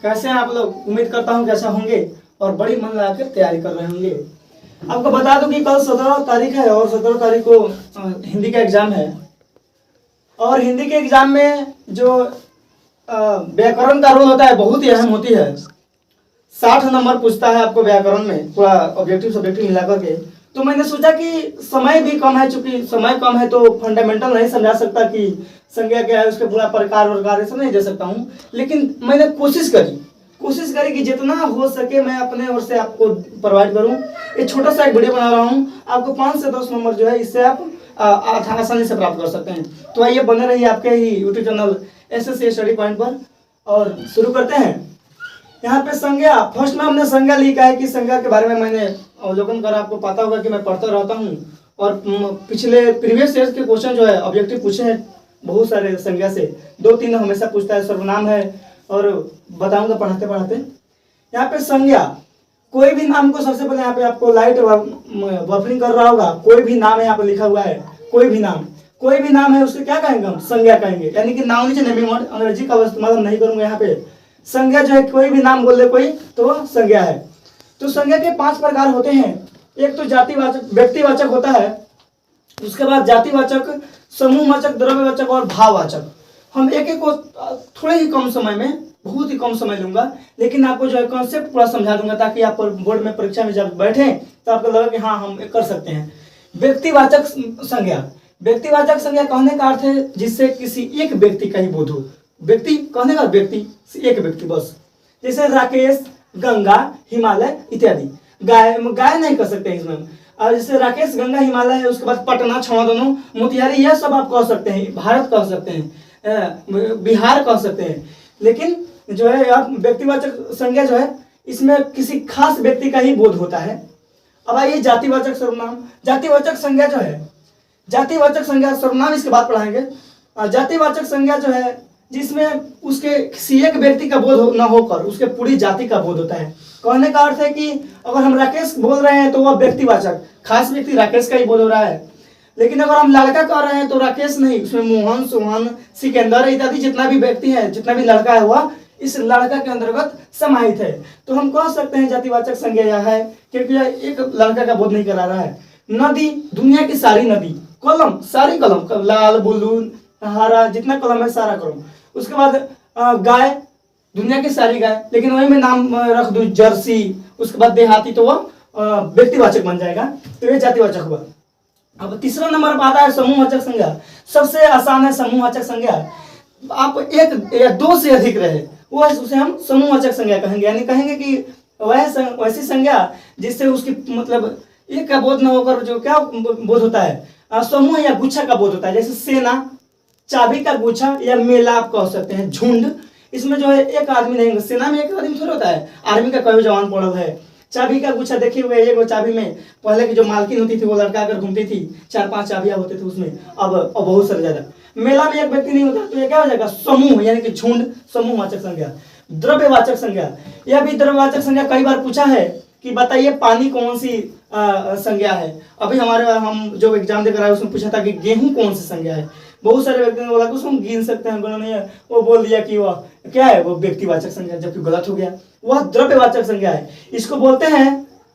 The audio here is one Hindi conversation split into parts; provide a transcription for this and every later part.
कैसे हैं आप लोग? उम्मीद करता हूँ कैसा होंगे और बड़ी मन लगाकर तैयारी कर रहे होंगे। आपको बता दूं कि कल 17 तारीख है और 17 तारीख को हिंदी का एग्जाम है। और हिंदी के एग्जाम में जो व्याकरण का रोल होता है बहुत ही अहम होती है। 60 नंबर पूछता है आपको व्याकरण में, पूरा ऑब्जेक्टिव सब्जेक्टिव मिला करके। तो मैंने सोचा कि समय भी कम है, चूंकि समय कम है तो फंडामेंटल नहीं समझा सकता कि संज्ञा क्या है, उसके पूरा प्रकार वरकार सब नहीं दे सकता हूँ। लेकिन मैंने कोशिश करी कि जितना हो सके मैं अपने ओर से आपको प्रोवाइड करूँ। एक छोटा सा एक वीडियो बना रहा हूँ, आपको 5 से 10 नंबर जो है इससे आप आसानी से प्राप्त कर सकते हैं। तो आइए बने रहिए आपके ही YouTube channel SSC study point पर और शुरू करते हैं। यहाँ पे संज्ञा, फर्स्ट में हमने संज्ञा लिखा है कि संज्ञा के बारे में मैंने अवलोकन करा। आपको पता होगा कि मैं पढ़ता रहता हूँ और पिछले प्रीवियस ईयर के क्वेश्चन जो है ऑब्जेक्टिव पूछे हैं बहुत सारे संज्ञा से। 2-3 हमेशा पूछता है, सर्वनाम है और बताऊंगा पढ़ाते पढ़ाते। यहाँ पे संज्ञा, कोई भी नाम को सबसे पहले यहाँ पे आपको लाइट बफरिंग कर रहा होगा। कोई भी नाम है यहाँ पे लिखा हुआ है, कोई भी नाम है उसको क्या कहेंगे हम? संज्ञा कहेंगे। यानी कि नाउन इज नेमिंग वर्ड, अंग्रेजी का इस्तेमाल हम नहीं करूंगा यहाँ पे। संज्ञा जो है कोई भी नाम बोल दे कोई तो संज्ञा है। तो संज्ञा के 5 प्रकार होते हैं। एक तो जातिवाचक, व्यक्तिवाचक होता है, उसके बाद जातिवाचक, समूहवाचक, द्रव्यवाचक और भाववाचक। हम एक एक को थोड़े ही कम समय में, बहुत ही कम समय लूंगा, लेकिन आपको जो है कॉन्सेप्ट पूरा समझा दूंगा ताकि आप बोर्ड में परीक्षा में जब बैठे तो आपको लगा कि हाँ हम कर सकते हैं। व्यक्तिवाचक संज्ञा, व्यक्तिवाचक संज्ञा कहने का अर्थ है जिससे किसी एक व्यक्ति का ही बोध हो। व्यक्ति कहने का व्यक्ति, एक व्यक्ति बस। जैसे राकेश, गंगा, हिमालय इत्यादि। गाय नहीं कर सकते इसमें। और जैसे राकेश, गंगा, हिमालय है, उसके बाद पटना, छावा दोनों, मोतिहारी, यह सब आप कह सकते हैं। भारत कह सकते हैं, बिहार कह सकते हैं। लेकिन जो है आप व्यक्तिवाचक संज्ञा जो है इसमें किसी खास व्यक्ति का ही बोध होता है। अब आइए जातिवाचक सर्वनाम। जातिवाचक संज्ञा जो है, जातिवाचक संज्ञा सर्वनाम इसके बाद पढ़ाएंगे। जातिवाचक संज्ञा जो है जिसमें उसके किसी एक व्यक्ति का बोध न होकर उसके पूरी जाति का बोध होता है। कहने का अर्थ है कि अगर हम राकेश बोल रहे हैं तो वह व्यक्तिवाचक, खास व्यक्ति राकेश का ही बोध हो रहा है। लेकिन अगर हम लड़का कह रहे हैं तो राकेश नहीं, उसमें मोहन, सोहन, सिकंदर इत्यादि जितना भी व्यक्ति है, जितना भी लड़का है वह इस लड़का के अंतर्गत समाहित है। तो हम कह सकते हैं जातिवाचक संज्ञा यह है क्योंकि यह एक लड़का का बोध नहीं करा रहा है। नदी, दुनिया की सारी नदी। कलम, सारी कलम, लाल, ब्लू, हरा, जितना कलम है सारा कलम। उसके बाद गाय, दुनिया की सारी गाय, लेकिन वही में नाम रख दूं जर्सी। उसके बाद देहाती, तो वह व्यक्तिवाचक बन जाएगा। तो ये जातिवाचक हुआ। अब तीसरा नंबर पर आता है समूहवाचक संज्ञा। सबसे आसान है समूहवाचक संज्ञा। आप एक या 2 से अधिक रहे वो है, उसे हम समूहवाचक संज्ञा कहेंगे। यानी कहेंगे कि वह वैसी संज्ञा जिससे उसकी मतलब एक का बोध न होकर जो क्या बोध होता है, समूह या गुच्छा का बोध होता है। जैसे सेना, चाबी का गुच्छा या मेला आप कह सकते हैं। झुंड, इसमें जो है एक आदमी नहीं, सेना में एक आदमी थोड़ा होता है, आर्मी का कोई जवान पड़ल है। चाबी का गुच्छा देखे हुए, एक चाबी में पहले की जो मालकिन होती थी वो लड़का अगर घूमती थी, 4-5 चाबियां होते थे उसमें, अब बहुत सारे ज्यादा। मेला में एक व्यक्ति नहीं होता तो ये क्या हो जाएगा? समूह, यानी कि झुंड, समूहवाचक संज्ञा। द्रव्यवाचक संज्ञा, यह भी द्रव्यवाचक संज्ञा कई बार पूछा है कि बताइए पानी कौन सी संज्ञा है। अभी हम जो एग्जाम देकर आए उसमें पूछा था कि गेहूं कौन सी संज्ञा है। बहुत सारे व्यक्ति ने बोला कि उसको हम गिन सकते हैं, नहीं है, वो बोल दिया कि वह क्या है, वो व्यक्तिवाचक संज्ञा, जबकि गलत हो गया। वह द्रव्यवाचक संज्ञा है। इसको बोलते हैं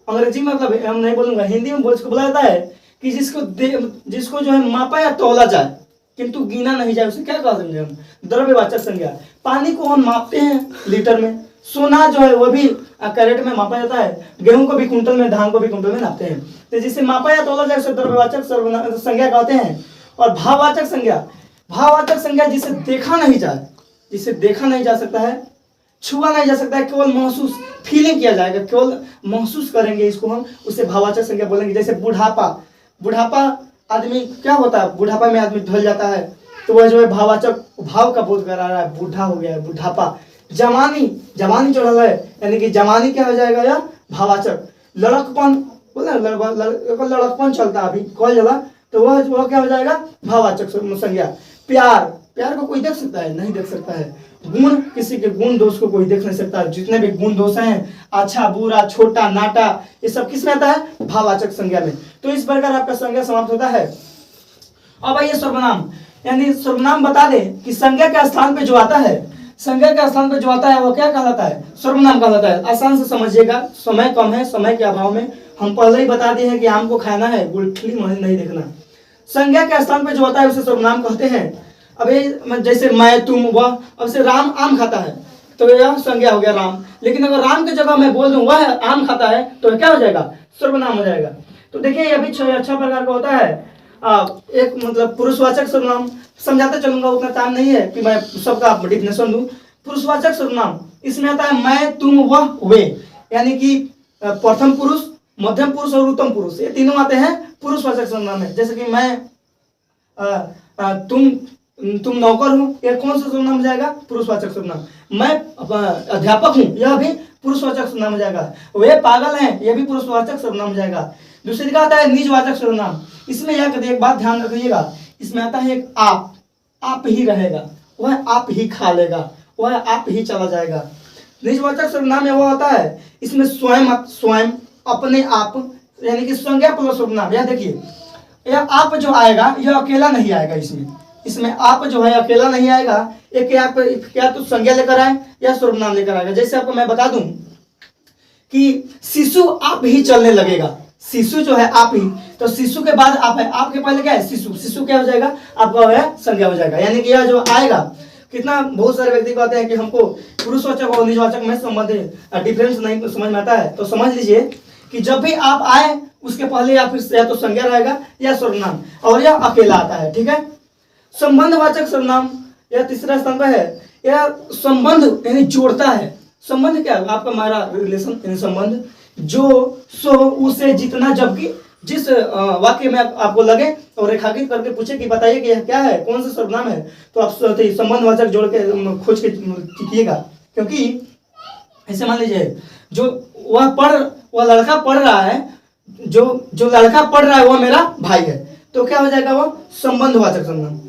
अंग्रेजी में, मतलब हम नहीं बोलूंगा, हिंदी में इसको बोला जाता है कि जिसको जो है मापा या तौला जाए किंतु गिना नहीं जाए, उसे क्या कह देंगे हम? द्रव्यवाचक संज्ञा। पानी को हम मापते हैं लीटर में, सोना जो है वो भी कैरेट में मापा जाता है, गेहूं को भी कुंटल में, धान को भी कुंटल में नापते हैं। तो जिसे मापा या तौला जाए उसे द्रव्यवाचक संज्ञा कहते हैं। और भाववाचक संज्ञा, भाववाचक संज्ञा जिसे देखा नहीं जा सकता है, छुआ नहीं जा सकता है, केवल महसूस, फीलिंग किया जाएगा, केवल महसूस करेंगे इसको हम, उसे भाववाचक संज्ञा बोलेंगे। जैसे बुढ़ापा आदमी क्या होता है, बुढ़ापा में आदमी ढल जाता है तो वह जो है भाववाचक, भाव का बोध करा रहा है, बूढ़ा हो गया है, बुढ़ापा। जवानी जो है यानी कि जवानी क्या हो जाएगा, या भाववाचक। लड़कपन बोले, लड़कपन चलता अभी कॉल जला, तो वह क्या हो जाएगा? भाववाचक संज्ञा। प्यार को कोई देख सकता है? नहीं देख सकता है। गुण, किसी के गुण दोष को कोई देख नहीं सकता। जितने भी गुण दोष हैं, अच्छा, बुरा, छोटा, नाटा, ये सब किस में आता है? भाववाचक संज्ञा में। तो इस प्रकार आपका संज्ञा समाप्त होता है। अब आइए सर्वनाम, यानी सर्वनाम बता दे कि संज्ञा के स्थान पे जो आता है, संज्ञा के स्थान पर जो आता है वो क्या कहलाता है? सर्वनाम कहलाता है। आसान से समझिएगा, समय कम है, समय के अभाव में हम पहले ही बता दिए हैं कि आम को खाना है, गुठली नहीं देखना। संज्ञा के स्थान पर जो होता है उसे सर्वनाम कहते हैं। अब जैसे मैं, तुम, वह, अब से राम आम खाता है तो यह संज्ञा हो गया राम। लेकिन अगर राम की जगह मैं बोल दूं वह आम खाता है तो क्या हो जाएगा? सर्वनाम हो जाएगा। तो देखिए ये भी अच्छा प्रकार का होता है। एक मतलब पुरुषवाचक सर्वनाम समझाते चलूंगा, उतना टाइम नहीं है कि मैं सबका डिफिनेशन दूं। पुरुषवाचक सर्वनाम इसमें आता है मैं, तुम, वह, वे, यानी कि प्रथम पुरुष, मध्यम पुरुष और उत्तम पुरुष, ये तीनों आते हैं पुरुषवाचक सर्वनाम में। जैसे कि मैं, तुम नौकर हूं, यह कौन सा सर्वनाम हो जाएगा? पुरुषवाचक सर्वनाम। मैं अध्यापक हूं, यह भी पुरुषवाचक सर्वनाम हो जाएगा। वे पागल हैं, यह भी पुरुषवाचक सर्वनाम हो जाएगा। दूसरी का आता है निजवाचक सर्वनाम। इसमें यह एक बात ध्यान रखिएगा, इसमें आता है एक आप ही रहेगा, वह आप ही खा लेगा, वह आप ही चला जाएगा। निजवाचक सर्वनाम में वो होता है इसमें स्वयं, अपने आप, यानी कि संज्ञा प्लस सर्वनाम। यह देखिए यह आप जो आएगा यह अकेला नहीं आएगा, इसमें आप जो है अकेला नहीं आएगा। एक क्या तो संज्ञा लेकर आए या सर्वनाम लेकर आएगा। जैसे आपको मैं बता दूं कि शिशु आप ही चलने लगेगा, शिशु जो है आप ही, तो शिशु के बाद आप है, आपके पहले क्या है? शिशु। शिशु क्या हो जाएगा? आपका वह संज्ञा हो जाएगा। यानी कि यह जो आएगा, कितना बहुत सारे व्यक्ति कहते हैं कि हमको पुरुषवाचक और निजवाचक में संबंध डिफरेंस नहीं समझ में आता है, तो समझ लीजिए कि जब भी आप आए उसके पहले या फिर या तो संज्ञा रहेगा या सर्वनाम, और यह अकेला आता है। ठीक है। संबंधवाचक सर्वनाम यह तीसरा स्थान पर है। यह संबंध यानी जोड़ता है। संबंध क्या? आपका हमारा रिलेशन यानी संबंध, जो, सो, उसे, जितना, जबकि, जिस वाक्य में आपको लगे और रेखांकित करके पूछे कि बताइए कि यह क्या है, कौन सा सर्वनाम है, तो आप संबंधवाचक जोड़ के खोज के कीजिएगा। क्योंकि ऐसे मान लीजिए जो वह लड़का पढ़ रहा है, जो लड़का पढ़ रहा है वह मेरा भाई है, तो क्या हो जाएगा? वो संबंधवाचक सर्वनाम।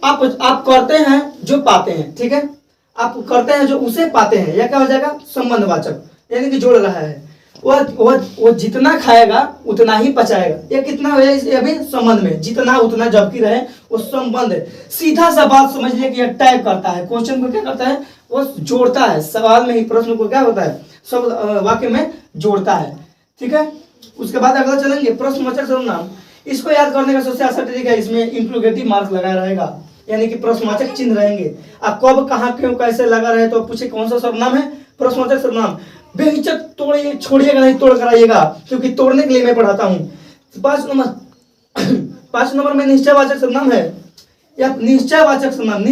आप करते हैं जो पाते हैं, ठीक है, आप करते हैं जो उसे पाते हैं, यह क्या हो जाएगा? संबंधवाचक, यानी कि जोड़ रहा है। वो जितना खाएगा उतना ही पचाएगा, ये कितना हो जाए? ये भी संबंध में, जितना उतना जबकि रहे, वो संबंध है। सीधा सा बात समझ लिया कि यह टैग करता है, क्वेश्चन को क्या करता है? वो जोड़ता है, सवाल में ही प्रश्न को क्या होता है? सब वाक्य में जोड़ता है। ठीक है। उसके बाद अगला चलेंगे प्रश्नवाचक सर्वनाम। इसको याद करने का सबसे आसान तरीका है, इसमें इंट्रोगेटिव मार्क लगाया रहेगा, यानी कि प्रश्नवाचक चिन्ह रहेंगे। आप कब, कहाँ, क्यों, कैसे लगा रहे तो पूछे कौन सा सर्वनाम है? प्रश्नवाचक सर्वनाम। बेहिचक तोड़िए, छोड़िएगा नहीं, तोड़ कर आइएगा, क्योंकि तोड़ने के लिए मैं पढ़ाता हूँ। 5 नंबर में निश्चयवाचक सर्वनाम है। यह निश्चयवाचक सर्वनाम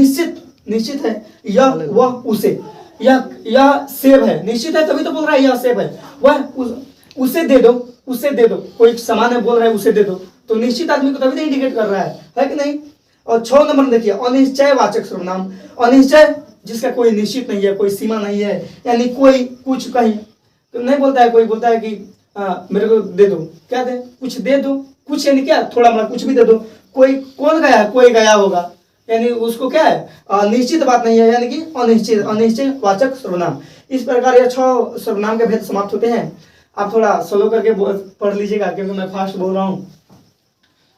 निश्चित है, यह, वह, उसे, यह सेब है, निश्चित है तभी तो बोल रहा है यह सेब है। वह उसे दे दो, कोई सामान है बोल रहा है उसे दे दो, तो निश्चित आदमी को तभी तो इंडिकेट कर रहा है कि नहीं। और 6 नंबर में देखिए अनिश्चयवाचक सर्वनाम। अनिश्चय जिसका कोई निश्चित नहीं है, कोई सीमा नहीं है, यानी कोई कुछ कहीं तो नहीं बोलता है। कोई बोलता है कि मेरे को दे दो, क्या दे? कुछ दे दो, कुछ यानी क्या? थोड़ा मोड़ा कुछ भी दे दो। कोई कौन गया है? कोई गया होगा, यानी उसको क्या है? निश्चित बात नहीं है, यानी कि अनिश्चयवाचक सर्वनाम। इस प्रकार यह 6 सर्वनाम के भेद समाप्त होते हैं। आप थोड़ा स्लो करके पढ़ लीजिएगा क्योंकि मैं फास्ट बोल रहा हूँ।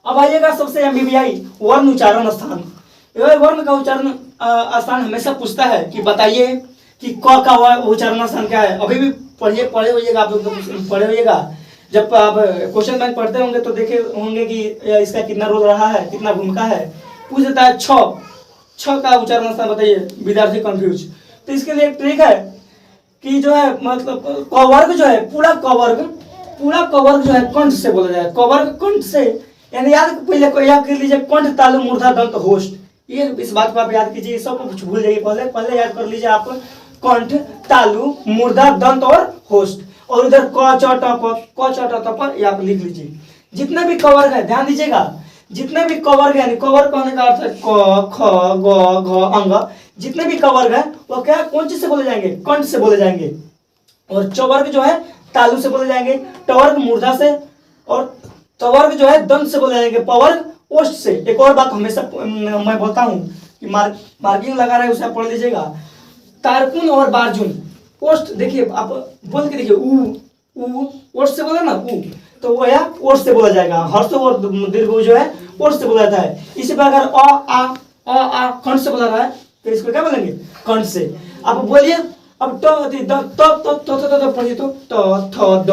अब आइएगा सबसे MBBI वर्ण उच्चारण स्थान। वर्ण का उच्चारण स्थान हमेशा पूछता है कि बताइए कि क का उच्चारण स्थान क्या है। अभी भी पढ़े होइएगा, आप लोग तो पढ़े होइएगा। जब आप क्वेश्चन बैंक पढ़ते होंगे तो देखे होंगे कि इसका कितना रोल रहा है, कितना भूमिका है। पूछ देता है छ का उच्चारण स्थान बताइए, विद्यार्थी कंफ्यूज। तो इसके लिए एक ट्रिक है कि जो है मतलब कवर्ग जो है, पूरा कवर्ग जो है कंठ से बोला जाए। कवर्ग कंठ से, यानी पहले को याद कर लीजिए, कंठ तालु मूर्धा दंत होस्ट। ये इस बात को आप याद कीजिए, सबको कुछ भूल जाइए, पहले याद कर लीजिए आप कंठ, तालु, मूर्धा, दंत और होस्ट। और इधर क च ट प ये आप लिख लीजिए। जितने भी कवर्ग है ध्यान दीजिएगा, जितने भी कवर्ग है, यानी कवर्ग कहने का अर्थ है क, ख, ग, घ, अंग। जितने भी कवर्ग है वो क्या कौन चीज से बोले जाएंगे? कंठ से बोले जाएंगे। और चवर्ग जो है तालु से बोले जाएंगे, टवर्ग मूर्धा से, और तवर्ग जो है दंत से बोले जाएंगे, पवर्ग ओष्ठ से। एक और बात हमेशा मैं बोलता हूँ कि मार्किंग लगा रहे उसे आप पढ़ लीजिएगा। तारकुन और बार्जुन, ओष्ठ देखिए, आप बोल के देखिए, ऊ ओष्ठ से बोला ना, ऊ, तो वो या ओष्ठ से बोला जाएगा। हर्ष और दीर्घ जो है ओष्ठ से बोला जाता है। इसी प्रकार अ आ कंठ से बोला रहा है, तो इसको क्या बोलेंगे? कंठ से। आप बोलिए अब तो पढ़िए तो थ ध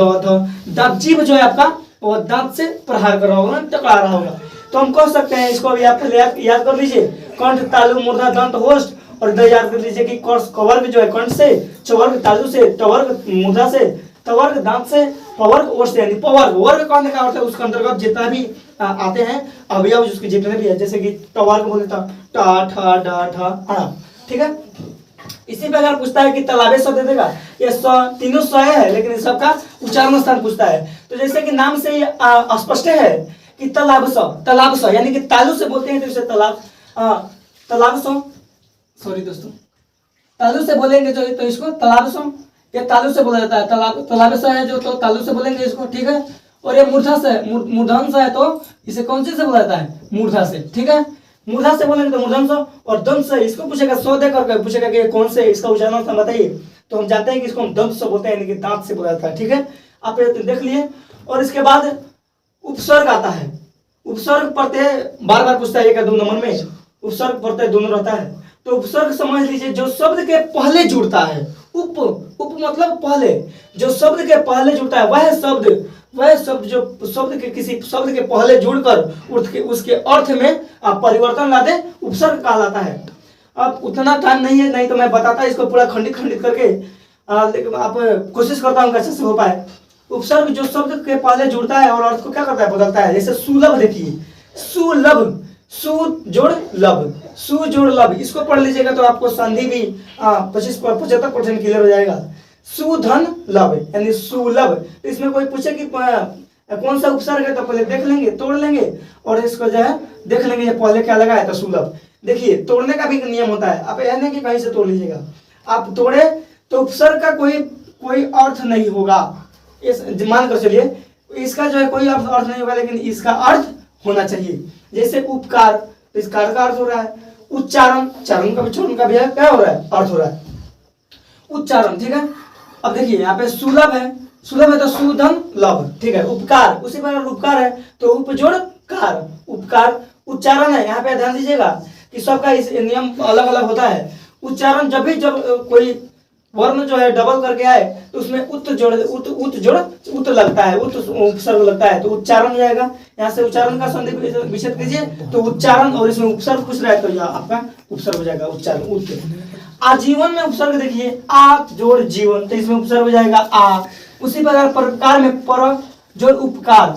दांत जीभ जो है आपका वो दांत से प्रहार कर रहा होगा, टकरा रहा होगा। तो हम कह सकते हैं इसको भी आप याद कर लीजिए, कंठ तालु मूर्धा दंत होस्ट, और इधर याद कर लीजिए कि कवर्ग जो है कंठ से, चवर्ग तालु से, टवर्ग मूर्धा से, तवर्ग दांत से, पवर्ग ओष्ठ से, यानी पवर्ग वर्ग कहने का अर्थ है उसके अंतर्गत जितना भी आते हैं अवयव उसके जितने भी है, जैसे कि टवर्ग बोले तो टा ठा डा ठा, ठीक है। इसी प्रकार पूछता है कि तालाबे शब्द देगा, ये तीनों स है लेकिन इन सबका उच्चारण स्थान पूछता है। तो जैसे कि नाम से स्पष्ट है कि तालाब स यानी कि तालु से बोलते हैं तो इसे तालाब सॉरी दोस्तों, तालु से बोलेंगे जो तो इसको तालाब सो, ये तालु से बोला जाता है, तालाब सा है जो तो तालु से बोलेंगे इसको, ठीक है। और ये मूर्धा से मूर्धन से है तो इसे कौन सी से बोला जाता है, मूर्धा से, ठीक है। मूर्धा से बोलेंगे तो मूर्धन से, और दंत से इसको पूछेगा, सौ दे करके पूछेगा कि कौन से इसका उच्चारण स्थान बताइए, तो हम जानते हैं कि इसको हम दंत से बोलते हैं, यानी कि दांत से बोला जाता है, ठीक है। आप ये देख लिए। और इसके बाद उपसर्ग आता है, उपसर्ग प्रत्यय बार बार पूछता है, 1 2 नंबर में उपसर्ग प्रत्यय दोनों रहता है। तो उपसर्ग समझ लीजिए जो शब्द के पहले जुड़ता है, उप मतलब पहले, जो शब्द के पहले जुड़ता है वह शब्द जो शब्द के किसी शब्द के पहले जुड़कर उसके अर्थ में परिवर्तन ला दे, उपसर्ग कहलाता है। अब उतना टाइम नहीं है, नहीं तो मैं बताता इसको पूरा खंडित करके, लेकिन आप कोशिश करता हूँ कैसे से हो पाए। उपसर्ग जो शब्द के पहले जुड़ता है और अर्थ को क्या करता है, बदलता है। जैसे सुलभ देखिए, सुलभ, सु जोड़ लब, इसको पढ़ लीजिएगा तो आपको संधि भी 75% क्लियर हो जाएगा। सुधन लब यानी सुलभ। इसमें कोई पूछे कि कौन सा उपसर्ग है तो पहले देख लेंगे, तोड़ लेंगे, और इसको जो है देख लेंगे ये पहले क्या लगा है तो सुलभ। देखिए तोड़ने का भी नियम होता है, आप यह नहीं कि कहीं से तोड़ लीजिएगा, आप तोड़े तो उपसर्ग का कोई अर्थ नहीं होगा, इस मान कर चलिए इसका जो है कोई अर्थ नहीं होगा, लेकिन इसका अर्थ होना चाहिए। जैसे उपकार, तो इसका का अर्थ हो रहा है उच्चारण, चरण का भी क्या हो रहा है, अर्थ हो रहा है उच्चारण, ठीक है। अब देखिए यहाँ पे सुलभ है तो सुधन लभ, ठीक है। उपकार, उसी प्रकार उपकार है तो उपजोड़ कार, उपकार उच्चारण है। यहाँ पे ध्यान दीजिएगा कि सबका इस नियम अलग अलग होता है। उच्चारण जब कोई वर्ण जो है डबल करके आए तो उसमें उत लगता है, उपसर्ग लगता है तो उच्चारण हो जाएगा। यहाँ से उच्चारण का संधि विच्छेद कीजिए तो उच्चारण, और इसमें उपसर्ग पूछ रहा है तो यह आपका उपसर्ग हो जाएगा उच्चारण, उत। आजीवन में उपसर्ग देखिए, आ जोड़ जीवन, तो इसमें उपसर्ग हो जाएगा आ। उसी प्रकार में पर जोड़ उपकार,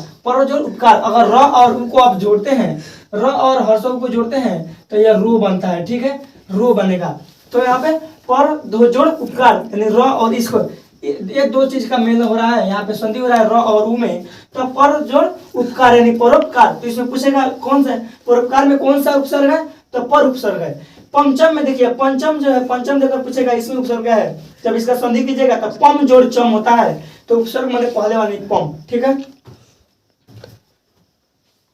अगर र और उ को आप जोड़ते हैं, र और हर्षों को जोड़ते हैं तो यह रो बनता है, ठीक है, रो बनेगा। तो यहाँ पे पर दो जोड़ उपकार यानी र और इसको ये दो चीज का मेल हो रहा है, यहाँ पे संधि हो रहा है र और उ में, तो पर जोड़ उपकार यानी परोपकार। तो इसमें पूछेगा कौन सा परोपकार में कौन सा उपसर्ग है, तो पर उपसर्ग है। पंचम में देखिए, पंचम जो है, पंचम देकर पूछेगा इसमें उपसर्ग है, जब इसका संधि कीजिएगा तो पम जोड़ चम होता है, तो उपसर्ग माने पहले वाली पम, ठीक है।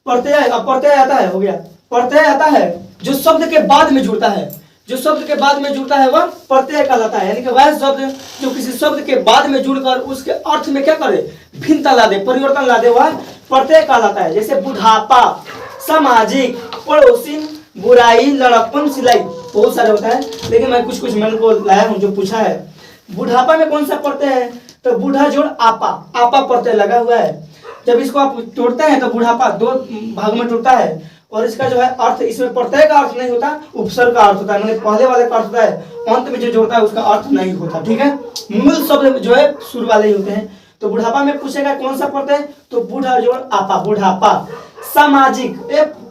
प्रत्यय आता है, हो गया। प्रत्यय आता है जो शब्द के बाद में जुड़ता है, जो शब्द के बाद में जुड़ता है वह प्रत्यय कहलाता है, यानी कि वह शब्द जो किसी शब्द के बाद में जुड़कर उसके अर्थ में क्या करे, भिन्नता ला दे, परिवर्तन ला दे, वह प्रत्यय कहलाता है। जैसे बुढ़ापा, सामाजिक, पड़ोसी, बुराई, लड़कपन, सिलाई, बहुत सारे होता है, लेकिन मैं कुछ मेरे को लाया हूँ जो पूछा है। बुढ़ापा में कौन सा प्रत्यय है, तो बूढ़ा जोड़ आपा प्रत्यय लगा हुआ है। जब इसको आप तोड़ते हैं तो बुढ़ापा दो भाग में टूटता है, और इसका जो है अर्थ, इसमें प्रत्यय का अर्थ नहीं होता, उपसर्ग का अर्थ होता है, मतलब पहले वाले का अर्थ होता है, अंत में जो जोड़ता है उसका अर्थ नहीं होता, ठीक है। मूल शब्द जो है शुरू वाले ही होते हैं। तो बुढ़ापा में पूछेगा कौन सा प्रत्यय, तो बूढ़ा जोड़ आपा, बुढ़ापा। सामाजिक,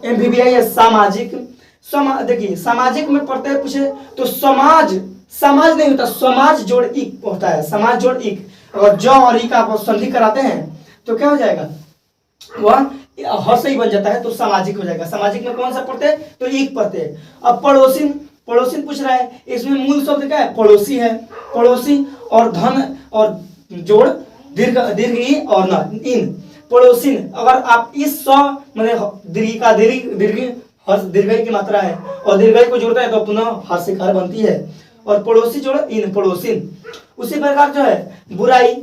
MBBI है सामाजिक, देखिए सामाजिक में प्रत्यय पूछे तो समाज नहीं होता, समाज जोड़ इक होता है, समाज जोड़ इक। अगर ज और ई का आप संधि कराते हैं तो क्या हो जाएगा, वह हर्ष ही बन जाता है, तो सामाजिक हो जाएगा। सामाजिक में कौन सा प्रत्यय, तो एक प्रत्यय। अब पड़ोसिन पूछ रहा है, इसमें मूल शब्द क्या है, पड़ोसी है, पड़ोसी, और धन और जोड़ दीर्घ ई और न इन, पड़ोसिन। अगर आप इस स मतलब दीर्घ का दीर्घ हर्ष दीर्घ की मात्रा है और दीर्घ को जोड़ता है तो पुनः हर्षिकार बनती है, और पड़ोसी जोड़ इन, पड़ोसिन। उसी प्रकार जो है बुराई,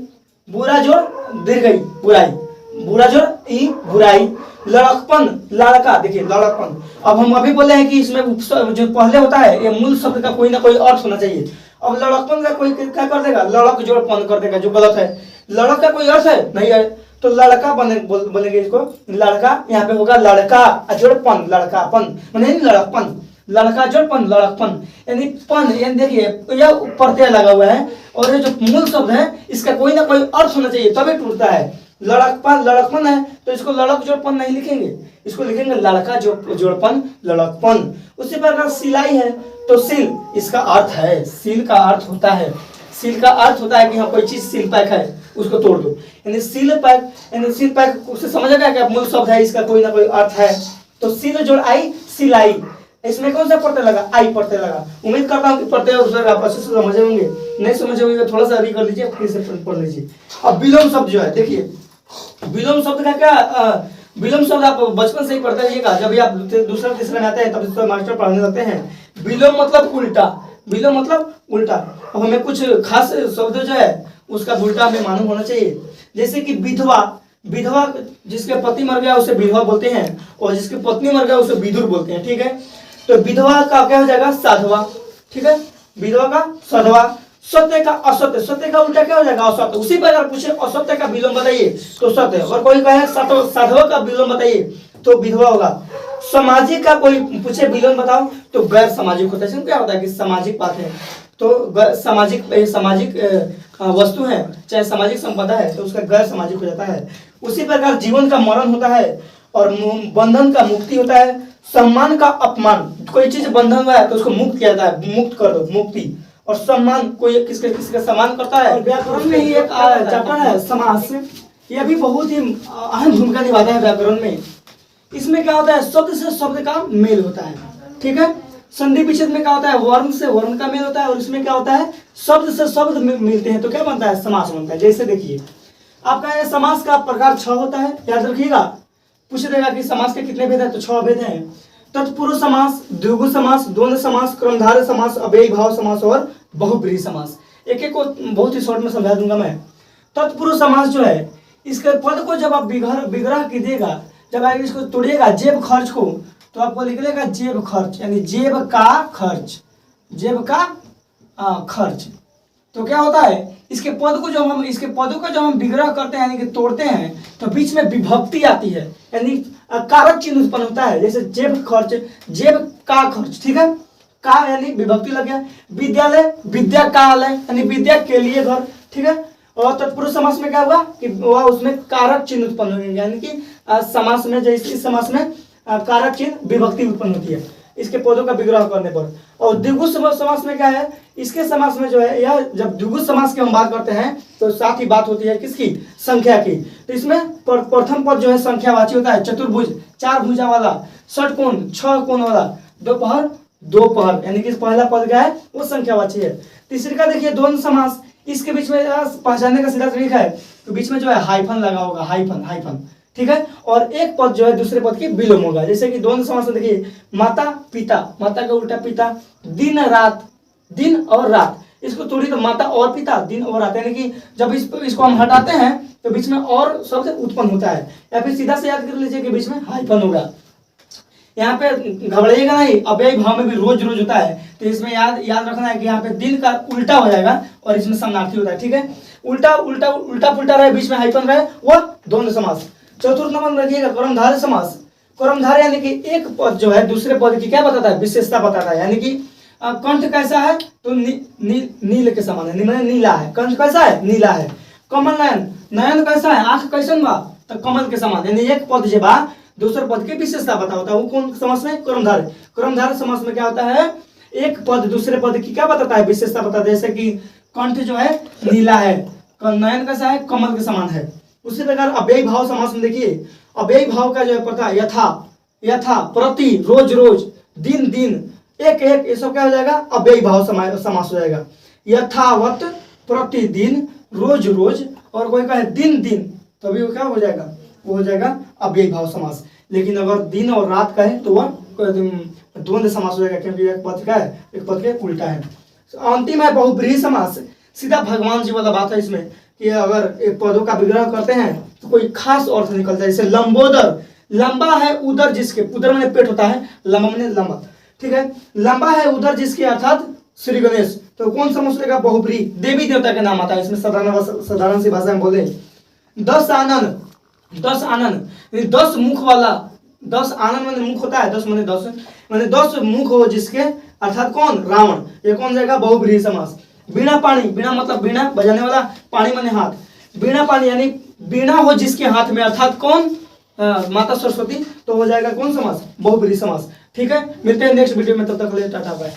बुरा जोड़ दीर्घ ई, बुराई, बुरा जोड़ ई, बुराई। लड़कपन, लड़का, देखिए लड़कपन। अब हम अभी बोले हैं कि इसमें जो पहले होता है ये मूल शब्द का कोई ना कोई अर्थ होना चाहिए, अब लड़कपन का कोई क्या कर देगा, लड़क जोड़पन कर देगा, जो गलत है। लड़क का कोई अर्थ है नहीं है, तो लड़का बोलेंगे इसको, लड़का। यहाँ पे होगा लड़का जोड़पन, लड़कापन नहीं लड़कपन, लड़का जोड़पन लड़कपन, यानी पन, यानी देखिए यह प्रत्यय लगा हुआ है, और ये जो मूल शब्द है इसका कोई ना कोई अर्थ होना चाहिए तभी टूटता है। लड़कपन लड़कपन है तो इसको लड़क जोड़पन नहीं लिखेंगे, इसको लिखेंगे लड़का जोड़पन लड़कपन। उसी प्रकार सिलाई है तो सिल, इसका अर्थ है, सिल का अर्थ होता है, सिल का अर्थ होता है कि हाँ कोई चीज सिल पैक है उसको तोड़ दो, यानी सिल पैक, यानी सिल पैक उससे समझा गया कि मूल शब्द है इसका कोई ना कोई अर्थ है। तो सिल जोड़ आई सिलाई, इसमें कौन सा प्रत्यय लगा, आई प्रत्यय लगा। उम्मीद करता हूँ कि प्रत्यय और आप अच्छे से समझे होंगे, नहीं समझे होंगे तो थोड़ा सा री कर लीजिए, फिर से पढ़ लीजिए। अब विलोम शब्द जो है, देखिए विलोम शब्द का क्या, विलोम शब्द आप बचपन से ही पढ़ते रहिएगा, जब भी आप दूसरा तीसरा में आते हैं तब तो मास्टर पढ़ाने लगते हैं। विलोम मतलब उल्टा, विलोम मतलब उल्टा। अब हमें कुछ खास शब्द जो है उसका उल्टा हमें मालूम होना चाहिए, जैसे कि विधवा, विधवा जिसके पति मर गया उसे विधवा बोलते हैं, और जिसकी पत्नी मर गया उसे विधुर बोलते हैं, ठीक है। तो विधवा का क्या हो जाएगा, साधवा, ठीक है, विधवा का साधवा। सत्य का असत्य, सत्य का उल्टा क्या हो जाएगा, असत्य। उसी पर अगर पूछे असत्य का विलोम बताइए तो सत्य, और कोई कहे साधवा का विलोम बताइए तो विधवा होगा। सामाजिक का कोई पूछे विलोम बताओ तो गैर सामाजिक होता है। क्या होता है कि सामाजिक बात है तो सामाजिक वस्तु है, चाहे सामाजिक संपदा है तो उसका गैर सामाजिक हो जाता है। उसी प्रकार जीवन का मरण होता है, और बंधन का मुक्ति होता है। सम्मान का अपमान, कोई चीज बंधन हुआ है तो उसको मुक्त किया जाता है, मुक्त कर दो, मुक्ति। और सम्मान, कोई किसका सम्मान करता है। और व्याकरण में ही एक चैप्टर है समास, यह भी बहुत ही अहम भूमिका निभाता है व्याकरण में। इसमें क्या होता है, शब्द से शब्द का मेल होता है, ठीक है। संधि विच्छेद में क्या होता है, वर्ण से वर्ण का मेल होता है, और इसमें क्या होता है, शब्द से शब्द मिलते हैं तो क्या बनता है, समास बनता है। जैसे देखिए आपका यह समास का प्रकार 6 होता है, याद रखिएगा। पूछ देगा कि समास के कितने भेद हैं, तो 6 भेद हैं। तत्पुरुष समास, द्विगु समास, द्वंद्व समास, क्रमधारय समास, अव्ययी भाव समास और बहुब्रीहि समास। एक एक को बहुत ही शॉर्ट में समझा दूंगा मैं। तत्पुरुष समास जो है, इसके पद को जब आप विग्रह कीजिएगा, जब आप इसको तोड़िएगा जेब खर्च को, तो आपको निकलेगा जेब खर्च, यानी जेब का खर्च, जेब का खर्च। तो क्या होता है, इसके पद को जब हम, इसके पदों का जब हम विग्रह करते हैं यानी कि तोड़ते हैं, तो बीच में विभक्ति आती है, यानी कारक चिन्ह उत्पन्न होता है। जैसे जेब खर्च, जेब का खर्च, ठीक है, का यानी विभक्ति लग गया। विद्यालय, विद्या कालय, यानी विद्या के लिए घर, ठीक है। और तत्पुरुष समास में क्या हुआ कि वह उसमें कारक चिन्ह उत्पन्न होंगे, यानी कि समास में, जैसे इस समास में कारक चिन्ह विभक्ति उत्पन्न होती है इसके पदों का विग्रह करने पर। और द्विगु समास में क्या है, इसके समास में जो है, यह जब द्विगु समास की हम बात करते हैं तो साथ ही बात होती है किसकी, संख्या की। तो इसमें प्रथम पद जो है संख्यावाची होता है, चतुर्भुज 4 भुजा वाला, षटकोण 6 कोण वाला, दोपहर 2 पहर, यानी कि पहला पद क्या है वो संख्यावाची है। तीसरी का देखिए द्वंद्व समास, इसके बीच में पहचानने का सीधा तरीका है, तो बीच में जो है हाइफन लगा होगा, हाइफन, ठीक है। और एक पद जो है दूसरे पद की विलोम होगा। जैसे कि द्वंद्व समास में देखिए माता पिता, माता का उल्टा पिता, दिन रात, दिन और रात, इसको थोड़ी तो माता और पिता, दिन और रात, यानी कि जब इसको हम हटाते हैं तो बीच में और शब्द उत्पन्न होता है। या फिर सीधा से याद कर लीजिए कि बीच में हाइफन होगा। यहाँ पे घबराइएगा नहीं, अव्ययी भाव में भी रोज रोज होता है, तो इसमें याद रखना है कि यहाँ पे दिन का उल्टा हो जाएगा और इसमें समानार्थी होता है, ठीक है। उल्टा पुल्टा रहे, बीच में हाइफन रहे, वह द्वंद्व समास। चतुर्थ नंबर रखिएगा कर्मधारय समास। कर्मधारय यानी कि एक पद जो है दूसरे पद की क्या बताता है, विशेषता बताता है। यानी कि कंठ कैसा है तो नील के समान है, मैंने नीला है, कंठ कैसा है नीला है। कमल नयन, नयन कैसा है, आंख कैसन बा तो कमल के समान, यानी एक पद जो बा दूसरे पद की विशेषता बता होता है, वो कौन समास में, कर्मधारय। कर्मधारय समास में क्या होता है, एक पद दूसरे पद की क्या बताता है, विशेषता बताता है। जैसे कि कंठ जो है नीला है, नयन कैसा है, कमल के समान है। उसी प्रकार अव्ययी भाव समास में देखिए, अव्ययी भाव का जो है पता है, यथा, प्रति, रोज रोज, दिन दिन, एक एक, ये सब क्या हो जाएगा, अव्ययी भाव समास हो जाएगा। यथावत, प्रतिदिन, रोज रोज, और कोई कहे दिन दिन, तो अभी वो क्या हो जाएगा, वो हो जाएगा अव्ययी भाव समास। लेकिन अगर दिन और रात कहे तो वह द्वंद्व समास हो जाएगा, क्योंकि एक पद का है, एक पद के उल्टा है। अंतिम है बहुब्रीहि समास। सीधा भगवान जी वाला बात है इसमें कि अगर एक पदों का विग्रह करते हैं तो कोई खास अर्थ निकलता है। जैसे लंबोदर, लंबा है उदर जिसके, उदर मैंने पेट होता है, लंबा मैंने लंबा, ठीक है। लंबा है उदर जिसके, अर्थात श्री गणेश, तो कौन सा मुझ लेगा बहुब्री, देवी देवता का नाम आता है इसमें। साधारण सी भाषा में बोले 10 आनन, 10 आनन 10 मुख वाला, 10 आनन माने मुख होता है, 10 माने 10 माने 10 मुख हो जिसके, अर्थात कौन, रावण। ये कौन जाएगा, बहुब्रीहि समास। बीणा पाणी, बीणा मतलब बीणा बजाने वाला, पाणी माने हाथ, बीणा पाणी यानी बीणा हो जिसके हाथ में, अर्थात कौन, माता सरस्वती, तो हो जाएगा कौन समास, बहुब्रीहि समास। ठीक है, मिलते हैं नेक्स्ट वीडियो में, तब तक के लिए टाटा बाय।